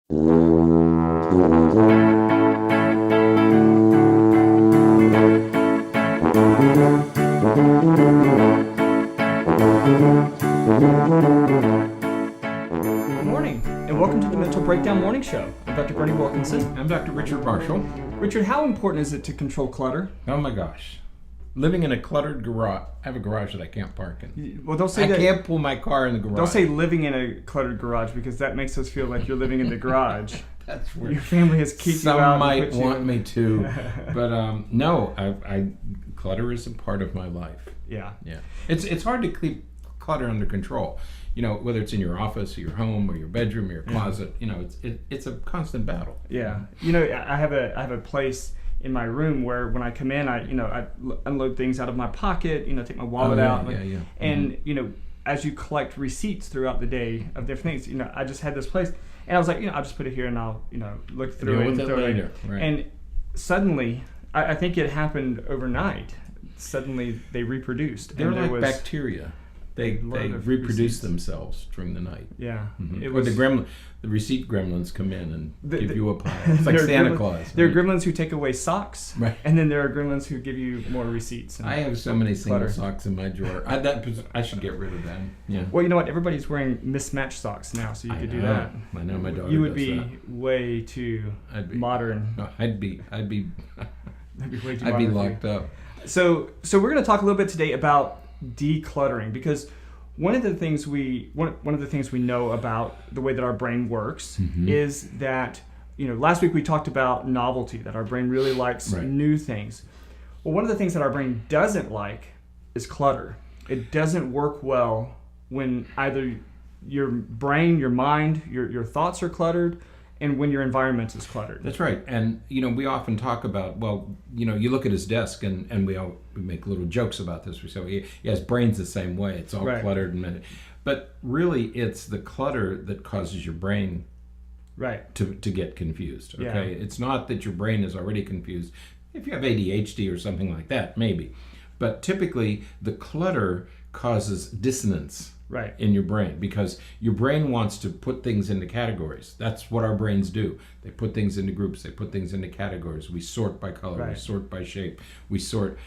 Good morning, and welcome to the Mental Breakdown Morning Show. I'm Dr. Bernie Wilkinson. I'm Dr. Richard Marshall. Richard, how important is it to control clutter? Oh my gosh. Living in a cluttered garage. I have a garage that I can't park in. Well, don't say I that. can't pull my car in the garage. Don't say living in a cluttered garage, because that makes us feel like you're living in the garage. That's weird. Your family has kicked you out. Some might want me to, but no. I clutter is a part of my life. Yeah. It's hard to keep clutter under control. You know, whether it's in your office or your home or your bedroom or your closet. You know, it's a constant battle. Yeah. You know, I have a place in my room where when I come in, I unload things out of my pocket. Take my wallet out. And as you collect receipts throughout the day of different things, I just had this place, and I was like, I'll just put it here and I'll look through it and throw it later. Right. And suddenly, I think it happened overnight. Suddenly they reproduced. They're and like bacteria. They reproduce themselves during the night. Yeah. Mm-hmm. Or the receipt gremlins come in and give you a pile. It's like Santa Claus. There are gremlins who take away socks, right? And then there are gremlins who give you more receipts. I have so many single socks in my drawer. I should get rid of them. Yeah. Well, you know what? Everybody's wearing mismatched socks now, so you could do that. I know my daughter. You would does be that. way too modern. No, I'd be That'd be way too I'd be modern locked up. So we're going to talk a little bit today about decluttering, because one of the things we know about the way that our brain works is that last week we talked about novelty, that our brain really likes new things. Well, one of the things that our brain doesn't like is clutter. It doesn't work well when either your brain, your mind, your thoughts are cluttered, and when your environment is cluttered. That's right. And we often talk about, you look at his desk and we make little jokes about this. We say, he has brains the same way. It's all cluttered but really it's the clutter that causes your brain to get confused. Okay. Yeah. It's not that your brain is already confused. If you have ADHD or something like that, maybe. But typically the clutter causes dissonance in your brain, because your brain wants to put things into categories. That's what our brains do. They put things into groups. They put things into categories. We sort by color. We sort by shape. We sort.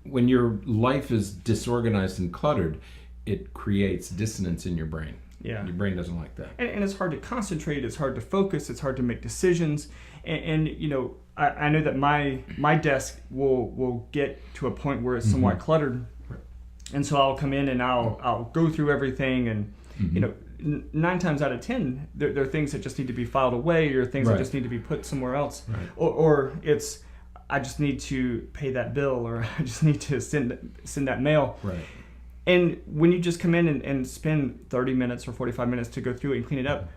When your life is disorganized and cluttered, it creates dissonance in your brain. Yeah. Your brain doesn't like that. And it's hard to concentrate. It's hard to focus. It's hard to make decisions. And I know that my desk will get to a point where it's somewhat cluttered. And so I'll come in and I'll go through everything, and 9 times out of 10 there are things that just need to be filed away, or things that just need to be put somewhere else, or it's I just need to pay that bill, or I just need to send that mail. And when you just come in and spend 30 minutes or 45 minutes to go through it and clean it up,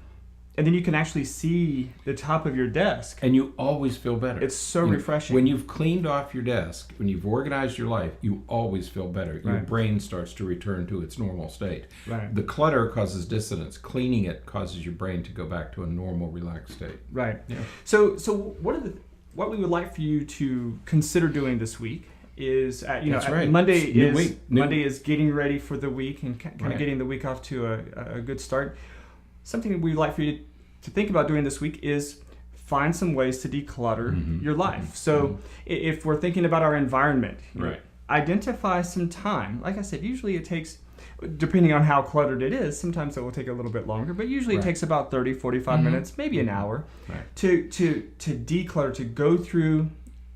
and then you can actually see the top of your desk. And you always feel better. It's so refreshing. When you've cleaned off your desk, when you've organized your life, you always feel better. Your brain starts to return to its normal state. The clutter causes dissonance. Cleaning it causes your brain to go back to a normal, relaxed state. Yeah. So what we would like for you to consider doing this week is, Monday is getting ready for the week and kind of getting the week off to a good start. Something we'd like for you to think about doing this week is find some ways to declutter your life. So if we're thinking about our environment, identify some time. Like I said, usually it takes, depending on how cluttered it is, sometimes it will take a little bit longer, but usually it takes about 30, 45 minutes, maybe an hour to declutter, to go through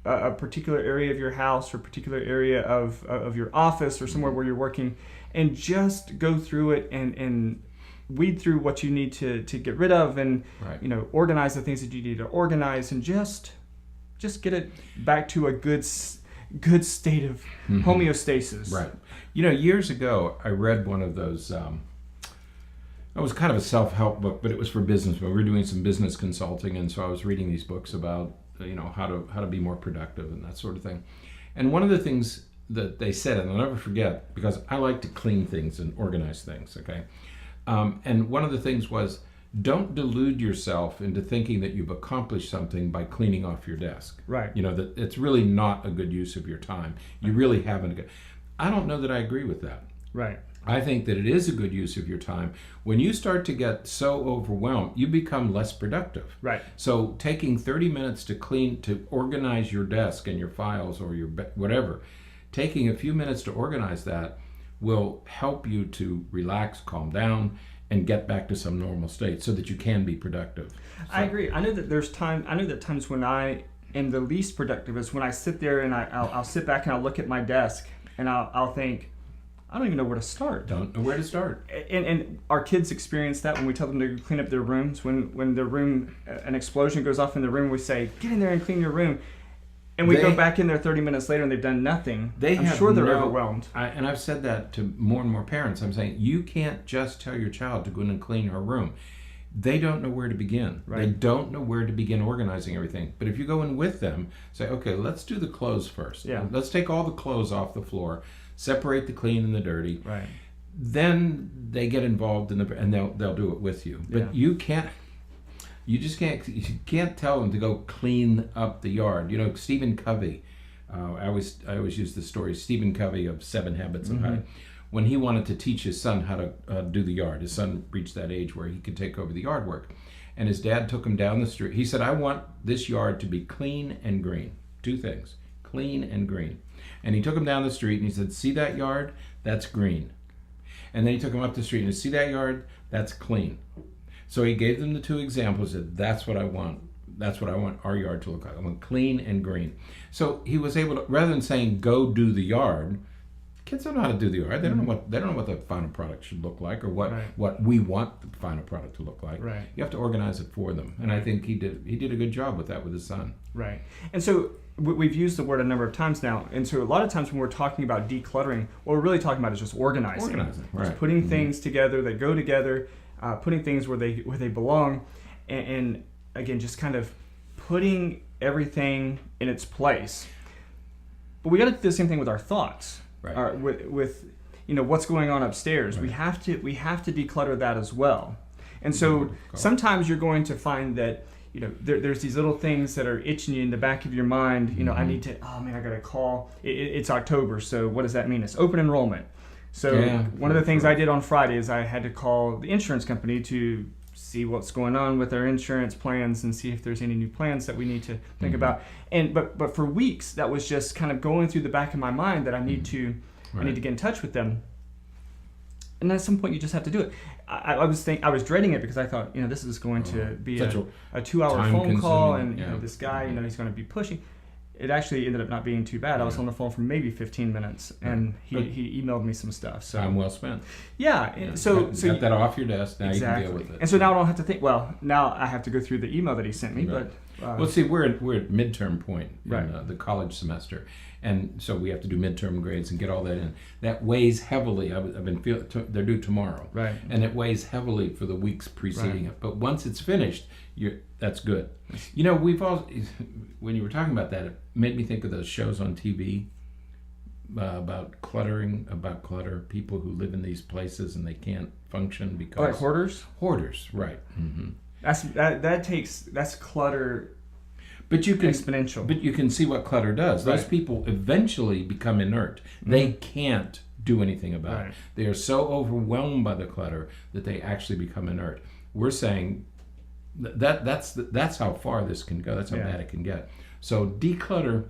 a particular area of your house or a particular area of your office or somewhere where you're working, and just go through it and weed through what you need to get rid of, and organize the things that you need to organize, and just get it back to a good state of homeostasis. Years ago I read one of those it was kind of a self-help book, but it was for business. We were doing some business consulting, and so I was reading these books about how to be more productive and that sort of thing. And one of the things that they said, and I'll never forget, because I like to clean things and organize things, and one of the things was, don't delude yourself into thinking that you've accomplished something by cleaning off your desk. That it's really not a good use of your time. You really haven't. I don't know that I agree with that. I think that it is a good use of your time. When you start to get so overwhelmed, you become less productive. Right. So taking 30 minutes to organize your desk and your files or your whatever, taking a few minutes to organize that will help you to relax, calm down, and get back to some normal state so that you can be productive. So, I agree. I know that times when I am the least productive is when I sit there and I'll sit back and I'll look at my desk and I'll think, I don't even know where to start. Don't know where to start. And our kids experience that when we tell them to clean up their rooms. When their room, an explosion goes off in the room, we say, get in there and clean your room. And we go back in there 30 minutes later and they've done nothing. I'm sure they're overwhelmed. And I've said that to more and more parents. I'm saying, you can't just tell your child to go in and clean her room. They don't know where to begin. Right. They don't know where to begin organizing everything. But if you go in with them, say, okay, let's do the clothes first. Yeah. Let's take all the clothes off the floor, separate the clean and the dirty. Right. Then they get involved and they'll do it with you. But you just can't tell them to go clean up the yard. You know, Stephen Covey, I always use the story, Stephen Covey of 7 Habits of Highly. When he wanted to teach his son how to do the yard, his son reached that age where he could take over the yard work. And his dad took him down the street. He said, I want this yard to be clean and green. 2 things, clean and green. And he took him down the street and he said, see that yard? That's green. And then he took him up the street and said, see that yard? That's clean. So he gave them the 2 examples, said, that's what I want. That's what I want our yard to look like. I want clean and green. So he was able to, rather than saying, go do the yard, kids don't know how to do the yard. They don't know what the final product should look like or what we want the final product to look like. Right. You have to organize it for them. And I think he did a good job with that with his son. Right. And so we've used the word a number of times now. And so a lot of times when we're talking about decluttering, what we're really talking about is just organizing. Right. Just putting things together that go together, putting things where they belong, and again, just kind of putting everything in its place. But we got to do the same thing with our thoughts. Right. With what's going on upstairs. Right. We have to declutter that as well. And so sometimes you're going to find that there's these little things that are itching you in the back of your mind. I need to. Oh man, I got to call. It's October, so what does that mean? It's open enrollment. So one of the things I did on Friday is I had to call the insurance company to see what's going on with our insurance plans and see if there's any new plans that we need to think about. And but for weeks that was just kind of going through the back of my mind that I need to get in touch with them. And at some point you just have to do it. I was dreading it because I thought this is going to be a 2-hour phone call and this guy he's going to be pushing. It actually ended up not being too bad. I was on the phone for maybe 15 minutes, and he emailed me some stuff. So time well spent. Yeah. So get that off your desk. Now exactly. You can deal with it. And so now I don't have to think. Well, now I have to go through the email that he sent me. Right. But well, see, we're at midterm point in right. The college semester, and so we have to do midterm grades and get all that in. That weighs heavily. I've been feeling they're due tomorrow, right? And it weighs heavily for the weeks preceding it. But once it's finished, that's good. We've all, when you were talking about that, it made me think of those shows on TV about clutter, people who live in these places and they can't function because like hoarders. Hoarders, right? Mm-hmm. That's clutter. But you can exponential. But you can see what clutter does. Those people eventually become inert. Mm-hmm. They can't do anything about it. They are so overwhelmed by the clutter that they actually become inert. We're saying that's how far this can go. That's how bad it can get. So declutter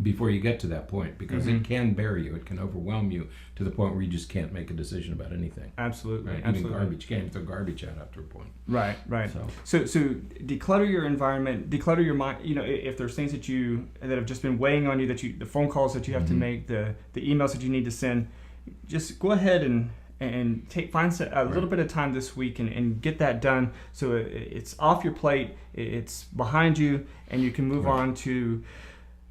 before you get to that point, because it can bury you. It can overwhelm you to the point where you just can't make a decision about anything. Absolutely. Right? Absolutely. Even garbage. You can't even throw garbage out after a point. Right. So declutter your environment, declutter your mind. If there's things that have just been weighing on you, the phone calls that you have to make, the emails that you need to send, just go ahead and find a little bit of time this week and get that done so it's off your plate, it's behind you, and you can move on to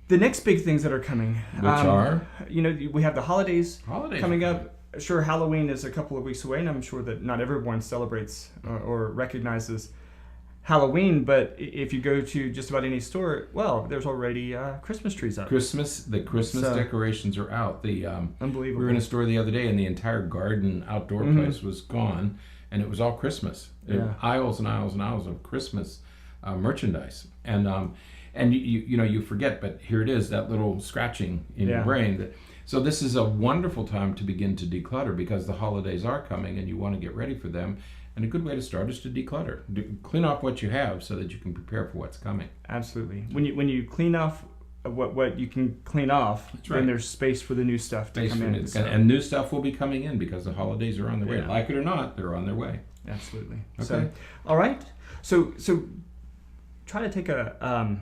the next big things that are coming. Which are? We have the holidays coming up. Sure, Halloween is a couple of weeks away, and I'm sure that not everyone celebrates or recognizes Halloween, but if you go to just about any store, there's already Christmas trees up. The Christmas decorations are out. Unbelievable. We were in a store the other day, and the entire garden outdoor place was gone, and it was all Christmas. Aisles and aisles and aisles of Christmas merchandise, and you forget, but here it is, that little scratching in your brain. So this is a wonderful time to begin to declutter because the holidays are coming and you want to get ready for them. And a good way to start is to declutter. Clean off what you have so that you can prepare for what's coming. Absolutely. When you clean off what you can clean off, then there's space for the new stuff to come in. And new stuff will be coming in because the holidays are on their way. Like it or not, they're on their way. Absolutely. Okay. So, all right. So try to take a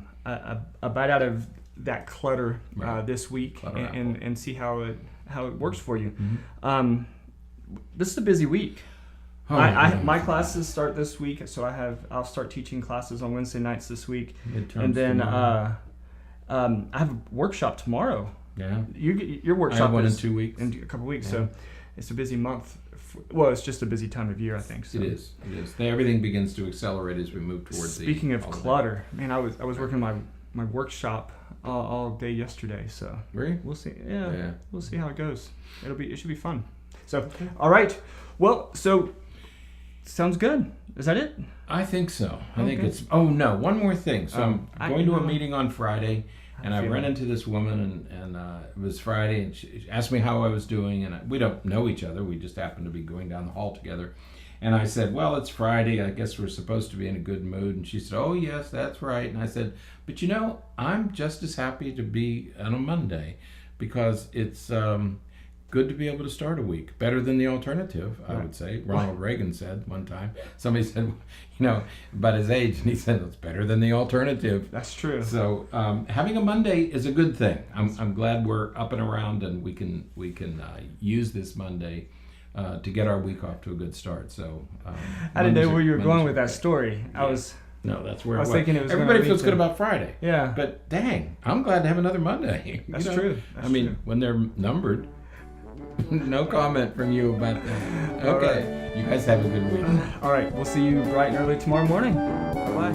bite out of that clutter this week and see how it works for you. Mm-hmm. This is a busy week. My classes start this week, so I'll start teaching classes on Wednesday nights this week, and then I have a workshop tomorrow. Yeah, your workshop I have one in 2 weeks. In a couple of weeks, so it's a busy month. Well, it's just a busy time of year, I think. So. It is. Everything begins to accelerate as we move towards. Speaking of clutter, man, I was working my workshop all day yesterday, so really? We'll see. Yeah, we'll see how it goes. It should be fun. So, all right. Well, so. Sounds good. Is that it? I think so. I think it's... Oh, no. One more thing. So I'm going to a meeting on Friday, and I ran into this woman, and it was Friday, and she asked me how I was doing, and we don't know each other. We just happen to be going down the hall together. And I said, well, it's Friday. I guess we're supposed to be in a good mood. And she said, oh, yes, that's right. And I said, but I'm just as happy to be on a Monday because it's... good to be able to start a week. Better than the alternative, I would say. Ronald Reagan said one time. Somebody said, about his age, and he said, it's better than the alternative. That's true. So having a Monday is a good thing. I'm glad we're up and around and we can use this Monday to get our week off to a good start. So I didn't know where you were going with that story. No, that's where I was thinking it was. Everybody feels good about Friday. Yeah. But dang, I'm glad to have another Monday. That's true. That's true. When they're numbered. No comment from you about that. Okay. Right. You guys have a good week. All right. We'll see you bright and early tomorrow morning. Bye-bye.